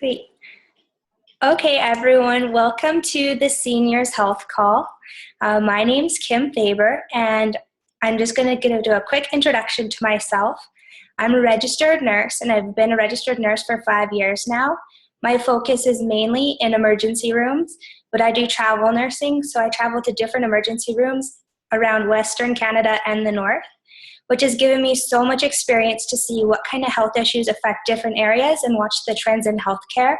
Great. Okay, everyone, welcome to the Seniors Health Call. My name's Kim Faber, and I'm just going to do a quick introduction to myself. I'm a registered nurse, and I've been a registered nurse for 5 years now. My focus is mainly in emergency rooms, but I do travel nursing, so I travel to different emergency rooms around Western Canada and the North, which has given me so much experience to see what kind of health issues affect different areas and watch the trends in healthcare.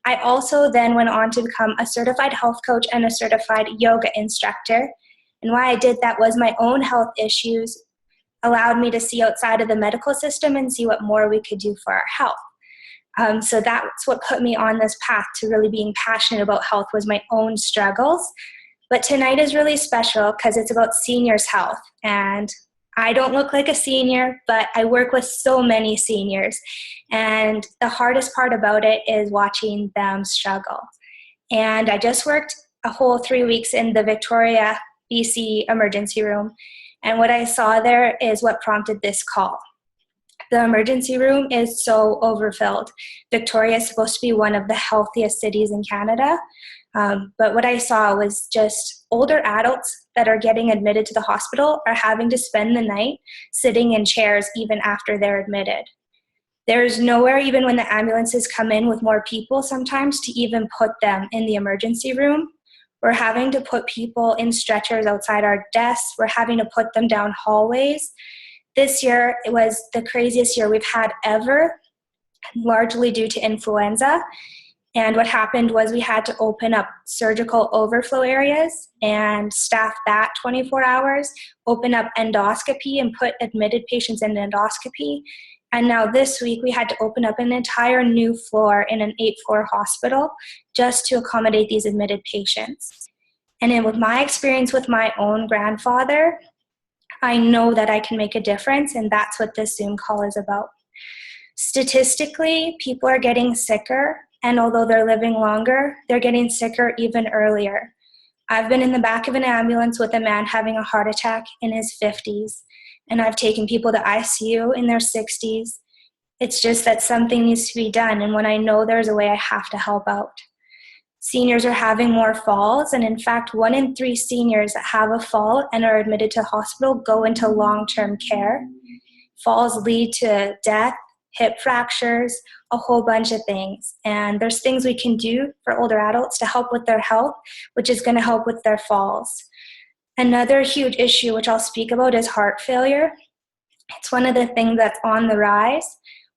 I also then went on to become a certified health coach and a certified yoga instructor. And why I did that was my own health issues allowed me to see outside of the medical system and see what more we could do for our health. So that's what put me on this path to really being passionate about health, was my own struggles. But tonight is really special because it's about seniors' health. And I don't look like a senior, but I work with so many seniors. And the hardest part about it is watching them struggle. And I just worked a whole 3 weeks in the Victoria, BC emergency room. And what I saw there is what prompted this call. The emergency room is so overfilled. Victoria is supposed to be one of the healthiest cities in Canada. But what I saw was just older adults that are getting admitted to the hospital are having to spend the night sitting in chairs even after they're admitted. There's nowhere, even when the ambulances come in with more people sometimes, to even put them in the emergency room. We're having to put people in stretchers outside our desks. We're having to put them down hallways. This year, it was the craziest year we've had ever, largely due to influenza. And what happened was we had to open up surgical overflow areas and staff that 24 hours, open up endoscopy and put admitted patients in endoscopy. And now this week we had to open up an entire new floor in an 8-floor hospital just to accommodate these admitted patients. And then with my experience with my own grandfather, I know that I can make a difference, and that's what this Zoom call is about. Statistically, people are getting sicker, and although they're living longer, they're getting sicker even earlier. I've been in the back of an ambulance with a man having a heart attack in his 50s, and I've taken people to ICU in their 60s. It's just that something needs to be done, and when I know there's a way, I have to help out. Seniors are having more falls, and in fact, 1 in 3 seniors that have a fall and are admitted to hospital go into long-term care. Falls lead to death, hip fractures, a whole bunch of things. And there's things we can do for older adults to help with their health, which is going to help with their falls. Another huge issue, which I'll speak about, is heart failure. It's one of the things that's on the rise.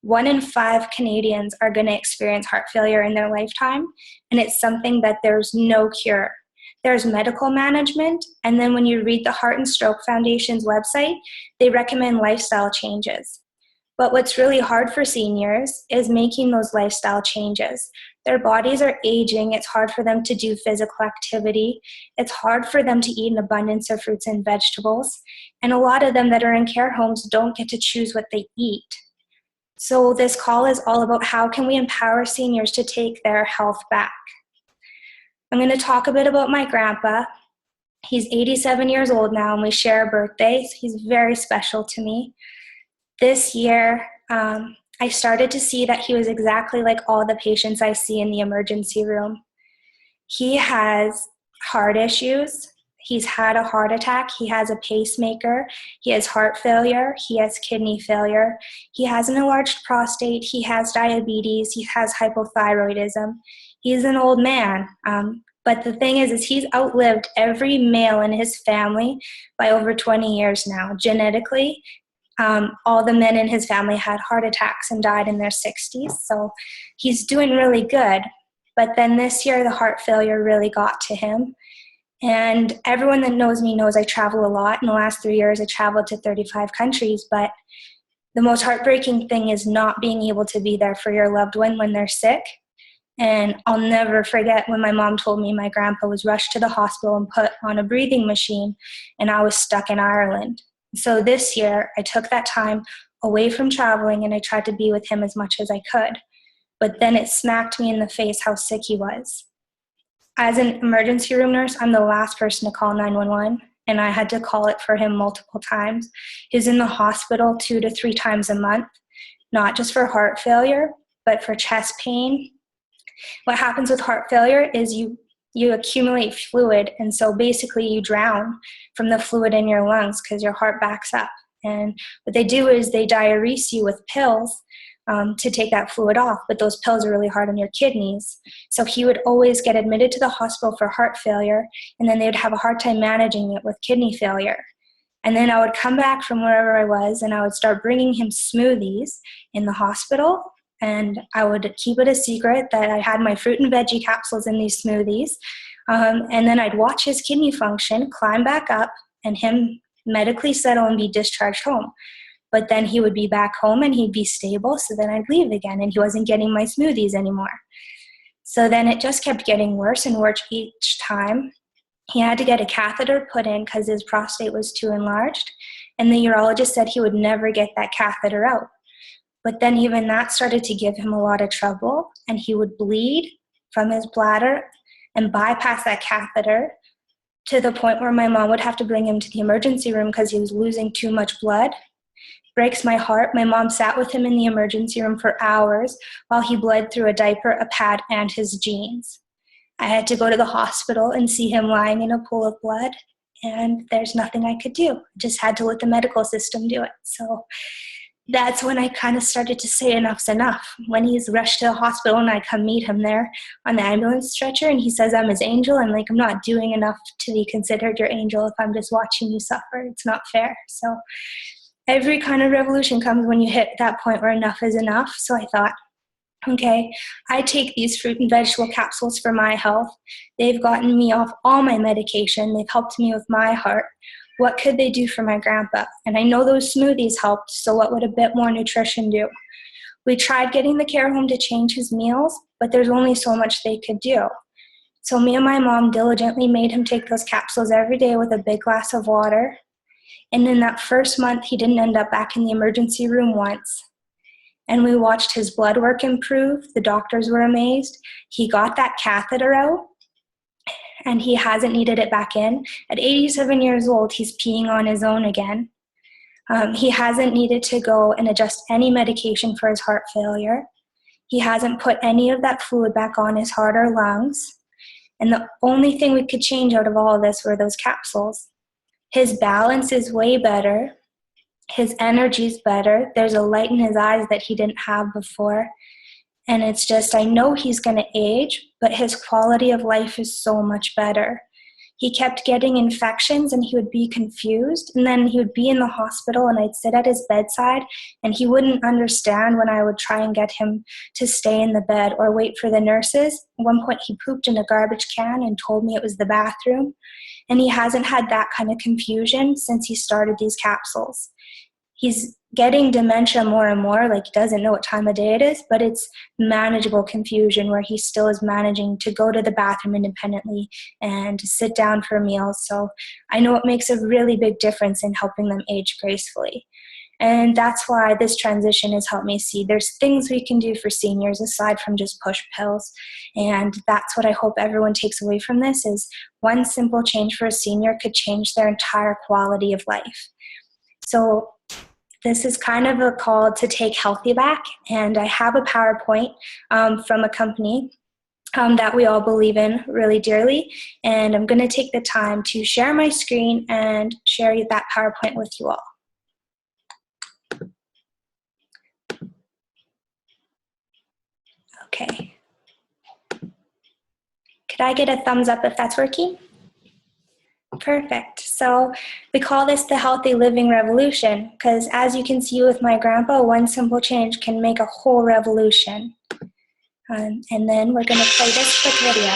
1 in 5 Canadians are going to experience heart failure in their lifetime, and it's something that there's no cure. There's medical management, and then when you read the Heart and Stroke Foundation's website, they recommend lifestyle changes. But what's really hard for seniors is making those lifestyle changes. Their bodies are aging. It's hard for them to do physical activity. It's hard for them to eat an abundance of fruits and vegetables. And a lot of them that are in care homes don't get to choose what they eat. So this call is all about how can we empower seniors to take their health back. I'm going to talk a bit about my grandpa. He's 87 years old now, and we share birthdays. He's very special to me. This year, I started to see that he was exactly like all the patients I see in the emergency room. He has heart issues. He's had a heart attack. He has a pacemaker. He has heart failure. He has kidney failure. He has an enlarged prostate. He has diabetes. He has hypothyroidism. He's an old man. But the thing is he's outlived every male in his family by over 20 years now. Genetically, all the men in his family had heart attacks and died in their 60s. So he's doing really good. But then this year, the heart failure really got to him. And everyone that knows me knows I travel a lot. In the last 3 years, I traveled to 35 countries. But the most heartbreaking thing is not being able to be there for your loved one when they're sick. And I'll never forget when my mom told me my grandpa was rushed to the hospital and put on a breathing machine, and I was stuck in Ireland. So this year, I took that time away from traveling, and I tried to be with him as much as I could. But then it smacked me in the face how sick he was. As an emergency room nurse, I'm the last person to call 911, and I had to call it for him multiple times. He's in the hospital 2 to 3 times a month, not just for heart failure, but for chest pain, What happens with heart failure is you accumulate fluid, and so basically you drown from the fluid in your lungs because your heart backs up. And what they do is they diurese you with pills to take that fluid off, but those pills are really hard on your kidneys. So he would always get admitted to the hospital for heart failure, and then they would have a hard time managing it with kidney failure. And then I would come back from wherever I was, and I would start bringing him smoothies in the hospital, and I would keep it a secret that I had my fruit and veggie capsules in these smoothies. And then I'd watch his kidney function climb back up and him medically settle and be discharged home. But then he would be back home and he'd be stable, so then I'd leave again, and he wasn't getting my smoothies anymore. So then it just kept getting worse and worse each time. He had to get a catheter put in because his prostate was too enlarged, and the urologist said he would never get that catheter out. But then even that started to give him a lot of trouble, and he would bleed from his bladder and bypass that catheter to the point where my mom would have to bring him to the emergency room because he was losing too much blood. Breaks my heart. My mom sat with him in the emergency room for hours while he bled through a diaper, a pad, and his jeans. I had to go to the hospital and see him lying in a pool of blood, and there's nothing I could do. I just had to let the medical system do it. So that's when I kind of started to say enough's enough. When he's rushed to the hospital and I come meet him there on the ambulance stretcher and he says I'm his angel, I'm like, I'm not doing enough to be considered your angel if I'm just watching you suffer. It's not fair. So every kind of revolution comes when you hit that point where enough is enough. So I thought, okay, I take these fruit and vegetable capsules for my health. They've gotten me off all my medication. They've helped me with my heart. What could they do for my grandpa? And I know those smoothies helped, so what would a bit more nutrition do? We tried getting the care home to change his meals, but there's only so much they could do. So me and my mom diligently made him take those capsules every day with a big glass of water. And in that first month, he didn't end up back in the emergency room once. And we watched his blood work improve. The doctors were amazed. He got that catheter out, and he hasn't needed it back in. At 87 years old, he's peeing on his own again. He hasn't needed to go and adjust any medication for his heart failure. He hasn't put any of that fluid back on his heart or lungs. And the only thing we could change out of all of this were those capsules. His balance is way better. His energy's better. There's a light in his eyes that he didn't have before. And it's just, I know he's going to age, but his quality of life is so much better. He kept getting infections and he would be confused, and then he would be in the hospital and I'd sit at his bedside and he wouldn't understand when I would try and get him to stay in the bed or wait for the nurses. At one point he pooped in a garbage can and told me it was the bathroom, and he hasn't had that kind of confusion since he started these capsules. He's getting dementia more and more, like he doesn't know what time of day it is, but it's manageable confusion where he still is managing to go to the bathroom independently and to sit down for meals. So I know it makes a really big difference in helping them age gracefully. And that's why this transition has helped me see there's things we can do for seniors aside from just push pills. And that's what I hope everyone takes away from this is one simple change for a senior could change their entire quality of life. So this is kind of a call to take healthy back, and I have a PowerPoint from a company that we all believe in really dearly, and I'm going to take the time to share my screen and share that PowerPoint with you all. Okay. Could I get a thumbs up if that's working? Perfect. So we call this the healthy living revolution because as you can see with my grandpa, one simple change can make a whole revolution. And then we're going to play this quick video.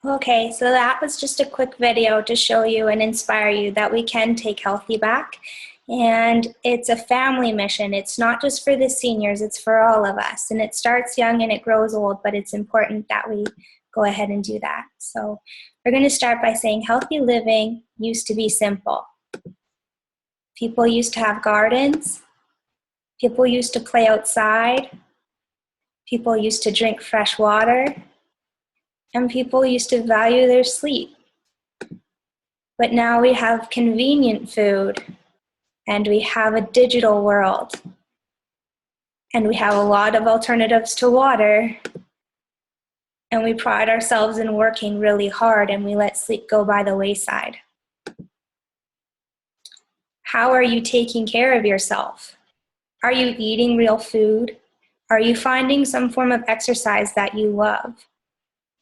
Okay, so that was just a quick video to show you and inspire you that we can take healthy back. And it's a family mission. It's not just for the seniors, it's for all of us. And it starts young and it grows old, but it's important that we go ahead and do that. So we're going to start by saying healthy living used to be simple. People used to have gardens. People used to play outside. People used to drink fresh water. And people used to value their sleep. But now we have convenient food, and we have a digital world, and we have a lot of alternatives to water, and we pride ourselves in working really hard, and we let sleep go by the wayside. How are you taking care of yourself? Are you eating real food? Are you finding some form of exercise that you love?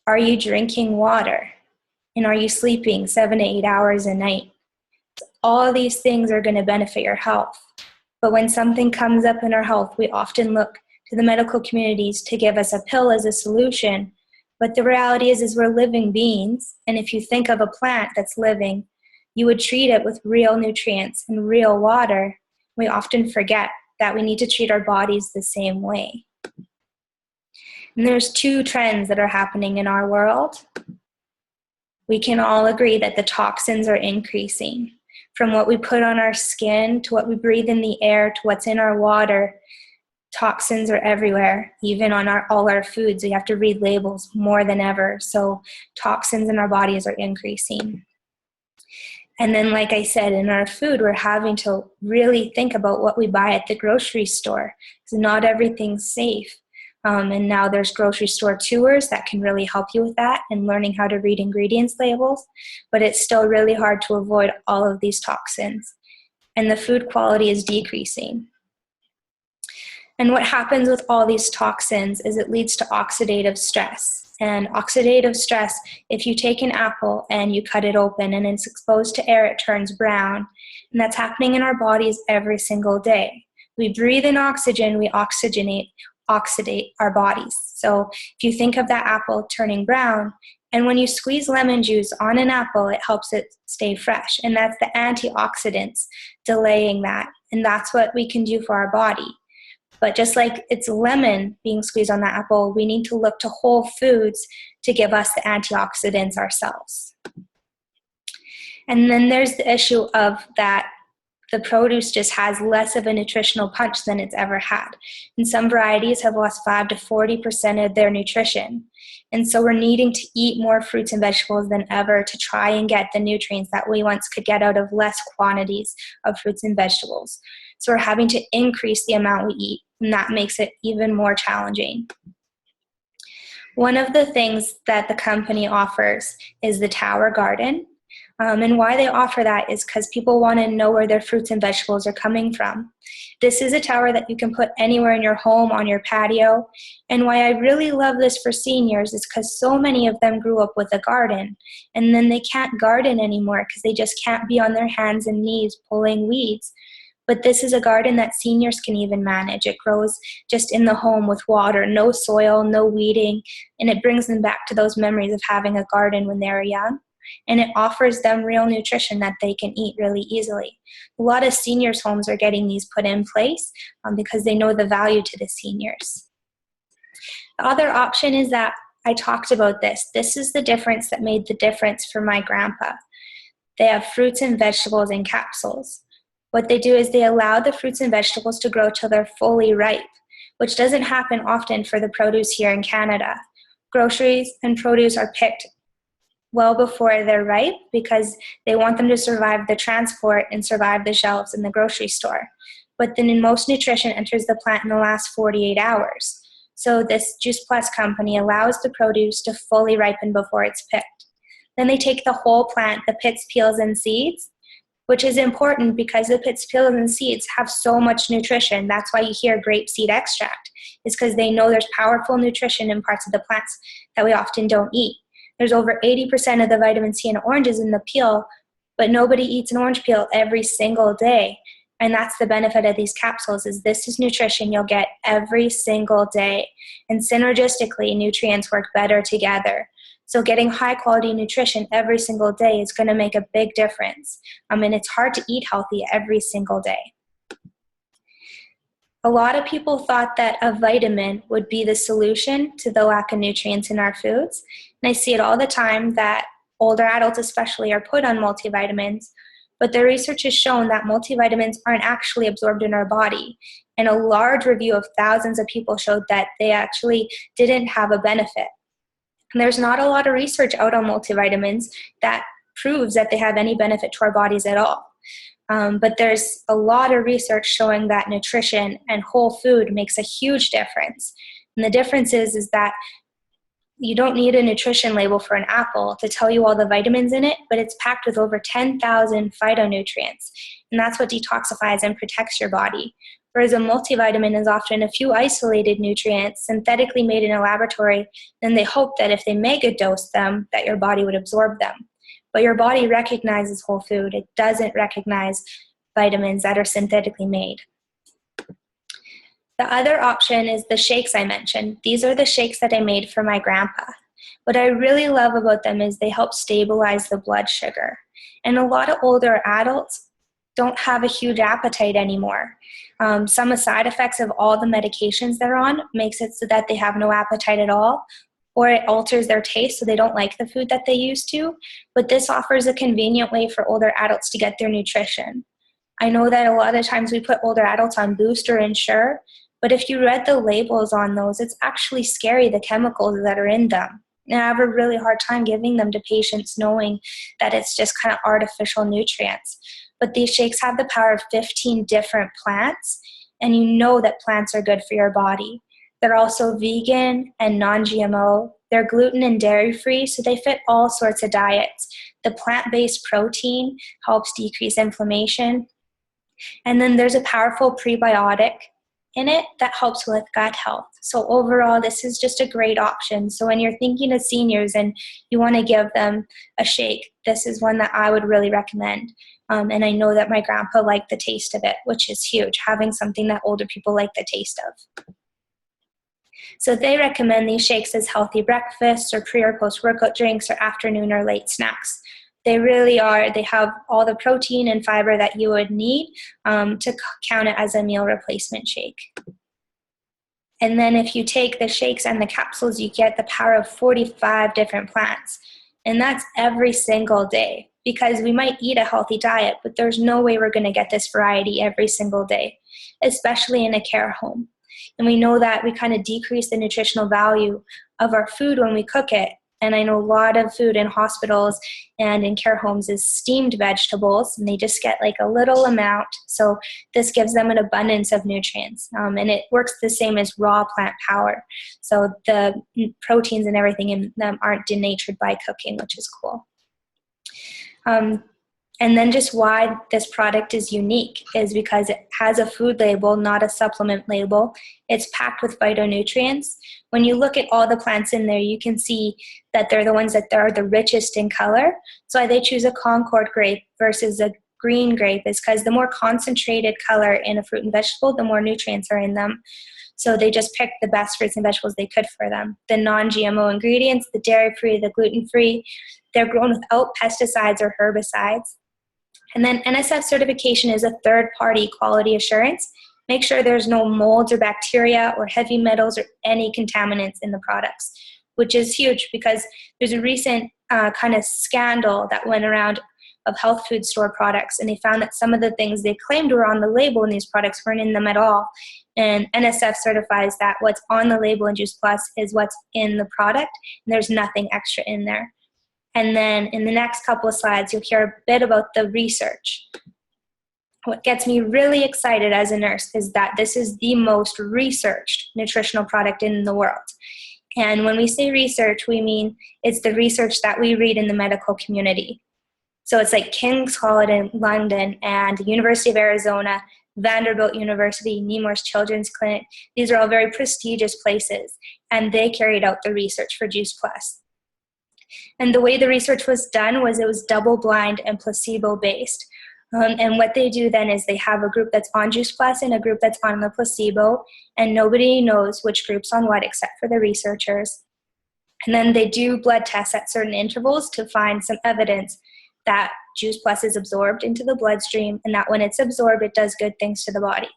Are you drinking water? And are you sleeping 7 to 8 hours a night? All of these things are going to benefit your health. But when something comes up in our health, we often look to the medical communities to give us a pill as a solution. But the reality is we're living beings. And if you think of a plant that's living, you would treat it with real nutrients and real water. We often forget that we need to treat our bodies the same way. And there's two trends that are happening in our world. We can all agree that the toxins are increasing. From what we put on our skin, to what we breathe in the air, to what's in our water, toxins are everywhere, even on all our foods. We have to read labels more than ever. So toxins in our bodies are increasing. And then, like I said, in our food, we're having to really think about what we buy at the grocery store, because not everything's safe. And now there's grocery store tours that can really help you with that and learning how to read ingredients labels, but it's still really hard to avoid all of these toxins. And the food quality is decreasing. And what happens with all these toxins is it leads to oxidative stress. And oxidative stress, if you take an apple and you cut it open and it's exposed to air, it turns brown. And that's happening in our bodies every single day. We breathe in oxygen, we oxidate our bodies. So if you think of that apple turning brown, and when you squeeze lemon juice on an apple, it helps it stay fresh. And that's the antioxidants delaying that. And that's what we can do for our body. But just like it's lemon being squeezed on the apple, we need to look to whole foods to give us the antioxidants ourselves. And then there's the issue of that the produce just has less of a nutritional punch than it's ever had. And some varieties have lost 5 to 40% of their nutrition. And so we're needing to eat more fruits and vegetables than ever to try and get the nutrients that we once could get out of less quantities of fruits and vegetables. So we're having to increase the amount we eat, and that makes it even more challenging. One of the things that the company offers is the Tower Garden. And why they offer that is because people want to know where their fruits and vegetables are coming from. This is a tower that you can put anywhere in your home, on your patio. And why I really love this for seniors is because so many of them grew up with a garden. And then they can't garden anymore because they just can't be on their hands and knees pulling weeds. But this is a garden that seniors can even manage. It grows just in the home with water, no soil, no weeding. And it brings them back to those memories of having a garden when they were young. And it offers them real nutrition that they can eat really easily. A lot of seniors' homes are getting these put in place because they know the value to the seniors. The other option is that I talked about this. This is the difference that made the difference for my grandpa. They have fruits and vegetables in capsules. What they do is they allow the fruits and vegetables to grow till they're fully ripe, which doesn't happen often for the produce here in Canada. Groceries and produce are picked well before they're ripe because they want them to survive the transport and survive the shelves in the grocery store. But then most nutrition enters the plant in the last 48 hours. So this Juice Plus company allows the produce to fully ripen before it's picked. Then they take the whole plant, the pits, peels, and seeds, which is important because the pits, peels, and seeds have so much nutrition. That's why you hear grape seed extract, is because they know there's powerful nutrition in parts of the plants that we often don't eat. There's over 80% of the vitamin C in oranges in the peel, but nobody eats an orange peel every single day. And that's the benefit of these capsules, is this is nutrition you'll get every single day. And synergistically, nutrients work better together. So getting high quality nutrition every single day is going to make a big difference. And it's hard to eat healthy every single day. A lot of people thought that a vitamin would be the solution to the lack of nutrients in our foods. And I see it all the time that older adults especially are put on multivitamins, but the research has shown that multivitamins aren't actually absorbed in our body. And a large review of thousands of people showed that they actually didn't have a benefit. And there's not a lot of research out on multivitamins that proves that they have any benefit to our bodies at all. But there's a lot of research showing that nutrition and whole food makes a huge difference. And the difference is that you don't need a nutrition label for an apple to tell you all the vitamins in it, but it's packed with over 10,000 phytonutrients. And that's what detoxifies and protects your body. Whereas a multivitamin is often a few isolated nutrients synthetically made in a laboratory, and they hope that if they mega dose them, that your body would absorb them. But your body recognizes whole food. It doesn't recognize vitamins that are synthetically made. The other option is the shakes I mentioned. These are the shakes that I made for my grandpa. What I really love about them is they help stabilize the blood sugar. And a lot of older adults don't have a huge appetite anymore. Some side effects of all the medications they're on makes it so that they have no appetite at all, or it alters their taste so they don't like the food that they used to. But this offers a convenient way for older adults to get their nutrition. I know that a lot of times we put older adults on Boost or Ensure, but if you read the labels on those, it's actually scary, the chemicals that are in them. And I have a really hard time giving them to patients knowing that it's just kind of artificial nutrients. But these shakes have the power of 15 different plants, and you know that plants are good for your body. They're also vegan and non-GMO. They're gluten and dairy-free, so they fit all sorts of diets. The plant-based protein helps decrease inflammation. And then there's a powerful prebiotic in it that helps with gut health. So overall, this is just a great option. So when you're thinking of seniors and you want to give them a shake, this is one that I would really recommend. And I know that my grandpa liked the taste of it, which is huge, having something that older people like the taste of. So they recommend these shakes as healthy breakfasts or pre or post-workout drinks or afternoon or late snacks. They really are, they have all the protein and fiber that you would need to count it as a meal replacement shake. And then if you take the shakes and the capsules, you get the power of 45 different plants. And that's every single day, because we might eat a healthy diet, but there's no way we're going to get this variety every single day, especially in a care home. And we know that we kind of decrease the nutritional value of our food when we cook it. And I know a lot of food in hospitals and in care homes is steamed vegetables, and they just get like a little amount. So this gives them an abundance of nutrients. And it works the same as raw plant power. So the proteins and everything in them aren't denatured by cooking, which is cool. And then just why this product is unique is because it has a food label, not a supplement label. It's packed with phytonutrients. When you look at all the plants in there, you can see that they're the ones that are the richest in color. So why they choose a Concord grape versus a green grape is because the more concentrated color in a fruit and vegetable, the more nutrients are in them. So they just picked the best fruits and vegetables they could for them. The non-GMO ingredients, the dairy-free, the gluten-free, they're grown without pesticides or herbicides. And then NSF certification is a third-party quality assurance. Make sure there's no molds or bacteria or heavy metals or any contaminants in the products. which is huge because there's a recent kind of scandal that went around of health food store products, and they found that some of the things they claimed were on the label in these products weren't in them at all. And NSF certifies that what's on the label in Juice Plus is what's in the product, and there's nothing extra in there. And then in the next couple of slides, you'll hear a bit about the research. What gets me really excited as a nurse is that this is the most researched nutritional product in the world. And when we say research, we mean it's the research that we read in the medical community. So it's like King's College in London and the University of Arizona, Vanderbilt University, Nemours Children's Clinic. These are all very prestigious places, and they carried out the research for Juice Plus. And the way the research was done was it was double-blind and placebo-based. And what they do then is they have a group that's on Juice Plus and a group that's on the placebo, and nobody knows which group's on what except for the researchers. And then they do blood tests at certain intervals to find some evidence that Juice Plus is absorbed into the bloodstream, and that when it's absorbed, it does good things to the body.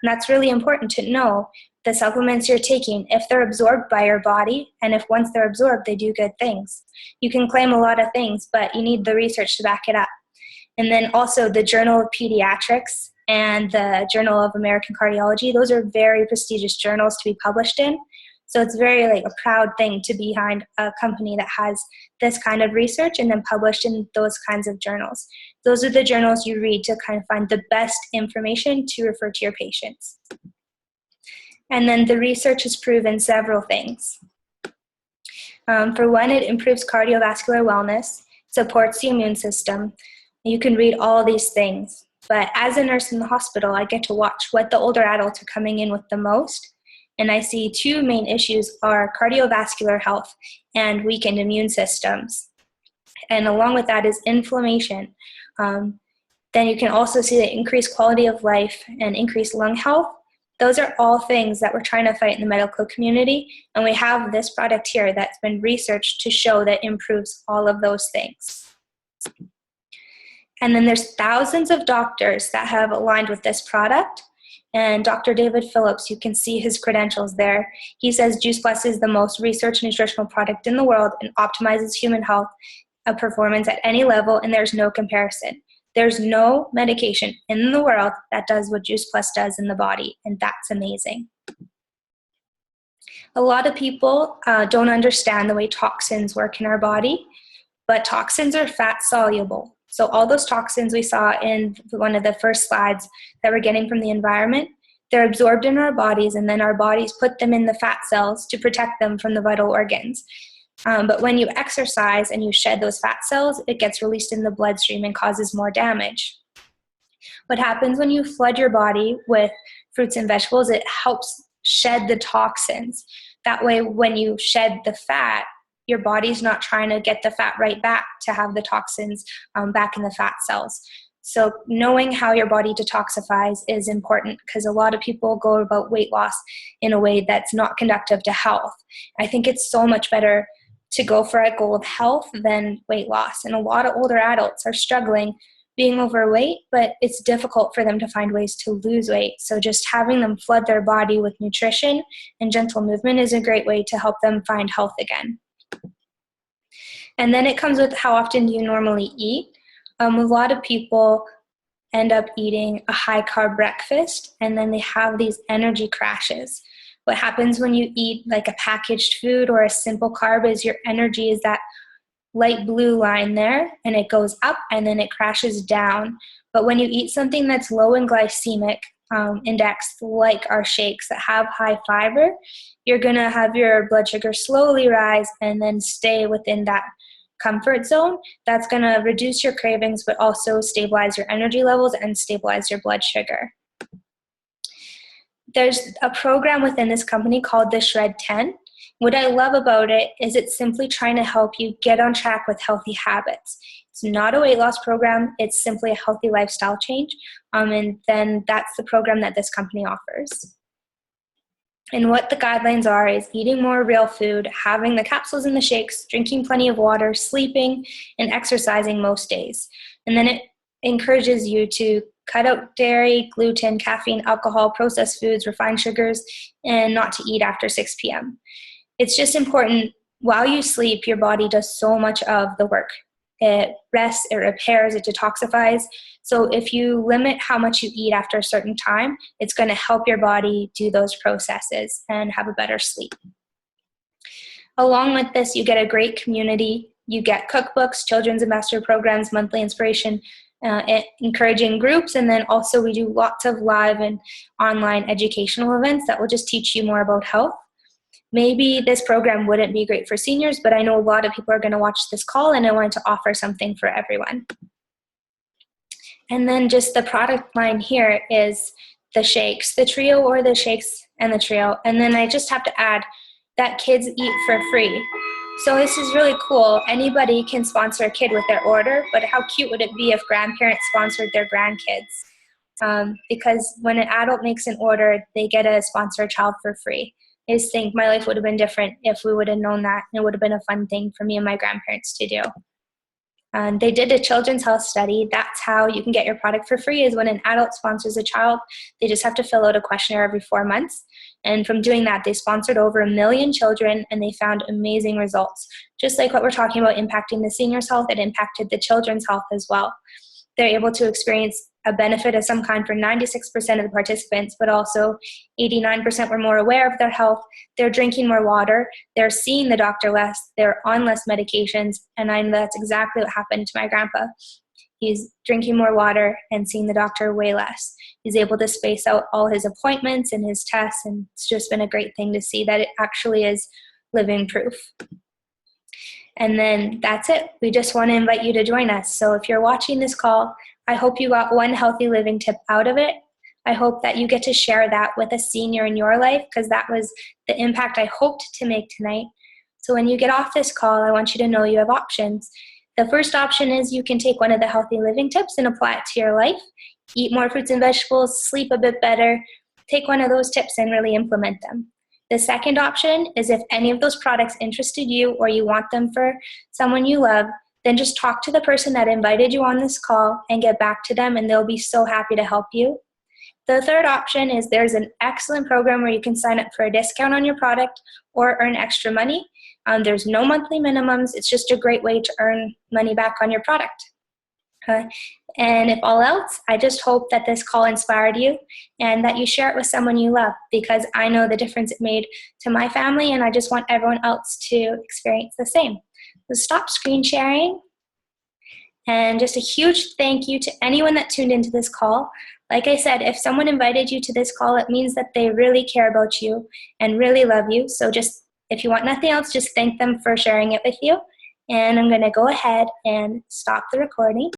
And that's really important to know. The supplements you're taking, if they're absorbed by your body, and if once they're absorbed, they do good things. You can claim a lot of things, but you need the research to back it up. And then also the Journal of Pediatrics and the Journal of American Cardiology, those are very prestigious journals to be published in. So it's very like a proud thing to be behind a company that has this kind of research and then published in those kinds of journals. Those are the journals you read to kind of find the best information to refer to your patients. And then the research has proven several things. For one, it improves cardiovascular wellness, supports the immune system. You can read all these things. But as a nurse in the hospital, I get to watch what the older adults are coming in with the most. And I see two main issues are cardiovascular health and weakened immune systems. And along with that is inflammation. Then you can also see the increased quality of life and increased lung health. Those are all things that we're trying to fight in the medical community. And we have this product here that's been researched to show that improves all of those things. And then there's thousands of doctors that have aligned with this product. And Dr. David Phillips, you can see his credentials there. He says Juice Plus is the most researched nutritional product in the world and optimizes human health performance at any level, and there's no comparison. There's no medication in the world that does what Juice Plus does in the body, and that's amazing. A lot of people don't understand the way toxins work in our body, but toxins are fat soluble. So all those toxins we saw in one of the first slides that we're getting from the environment, they're absorbed in our bodies, and then our bodies put them in the fat cells to protect them from the vital organs. But when you exercise and you shed those fat cells, it gets released in the bloodstream and causes more damage. What happens when you flood your body with fruits and vegetables, it helps shed the toxins. That way, when you shed the fat, your body's not trying to get the fat right back to have the toxins back in the fat cells. So knowing how your body detoxifies is important, because a lot of people go about weight loss in a way that's not conductive to health. I think it's so much better to go for a goal of health than weight loss. And a lot of older adults are struggling being overweight, but it's difficult for them to find ways to lose weight. So just having them flood their body with nutrition and gentle movement is a great way to help them find health again. And then it comes with how often do you normally eat. A lot of people end up eating a high-carb breakfast, and then they have these energy crashes. What happens when you eat like a packaged food or a simple carb is your energy is that light blue line there, and it goes up and then it crashes down. But when you eat something that's low in glycemic index, like our shakes that have high fiber, you're going to have your blood sugar slowly rise and then stay within that comfort zone. That's going to reduce your cravings, but also stabilize your energy levels and stabilize your blood sugar. There's a program within this company called the Shred 10. What I love about it is it's simply trying to help you get on track with healthy habits. It's not a weight loss program. It's simply a healthy lifestyle change. And then that's the program that this company offers. And what the guidelines are is eating more real food, having the capsules and the shakes, drinking plenty of water, sleeping, and exercising most days. And then it encourages you to cut out dairy, gluten, caffeine, alcohol, processed foods, refined sugars, and not to eat after 6 p.m. It's just important while you sleep, your body does so much of the work. It rests, it repairs, it detoxifies. So if you limit how much you eat after a certain time, it's going to help your body do those processes and have a better sleep. Along with this, you get a great community. You get cookbooks, children's ambassador programs, monthly inspiration, encouraging groups, and then also we do lots of live and online educational events that will just teach you more about health. Maybe this program wouldn't be great for seniors, but I know a lot of people are going to watch this call, and I wanted to offer something for everyone. And then just the product line here is the shakes, the trio, or the shakes and the trio. And then I just have to add that kids eat for free. So this is really cool. Anybody can sponsor a kid with their order, but how cute would it be if grandparents sponsored their grandkids? Because when an adult makes an order, they get to sponsor a child for free. I just think my life would have been different if we would have known that. It would have been a fun thing for me and my grandparents to do. They did a children's health study. That's how you can get your product for free, is when an adult sponsors a child. They just have to fill out a questionnaire every 4 months. And from doing that, they sponsored over 1 million children, and they found amazing results. Just like what we're talking about impacting the seniors' health, it impacted the children's health as well. They're able to experience a benefit of some kind for 96% of the participants, but also 89% were more aware of their health. They're drinking more water. They're seeing the doctor less. They're on less medications. And I know that's exactly what happened to my grandpa. He's drinking more water and seeing the doctor way less. He's able to space out all his appointments and his tests, and it's just been a great thing to see that it actually is living proof. And then that's it. We just want to invite you to join us. So if you're watching this call, I hope you got one healthy living tip out of it. I hope that you get to share that with a senior in your life, because that was the impact I hoped to make tonight. So when you get off this call, I want you to know you have options. The first option is you can take one of the healthy living tips and apply it to your life. Eat more fruits and vegetables, sleep a bit better. Take one of those tips and really implement them. The second option is if any of those products interested you or you want them for someone you love, then just talk to the person that invited you on this call and get back to them, and they'll be so happy to help you. The third option is there's an excellent program where you can sign up for a discount on your product or earn extra money. There's no monthly minimums. It's just a great way to earn money back on your product. And if all else, I just hope that this call inspired you and that you share it with someone you love, because I know the difference it made to my family, and I just want everyone else to experience the same. So stop screen sharing. And just a huge thank you to anyone that tuned into this call. Like I said, if someone invited you to this call, it means that they really care about you and really love you. So just, if you want nothing else, just thank them for sharing it with you. And I'm going to go ahead and stop the recording.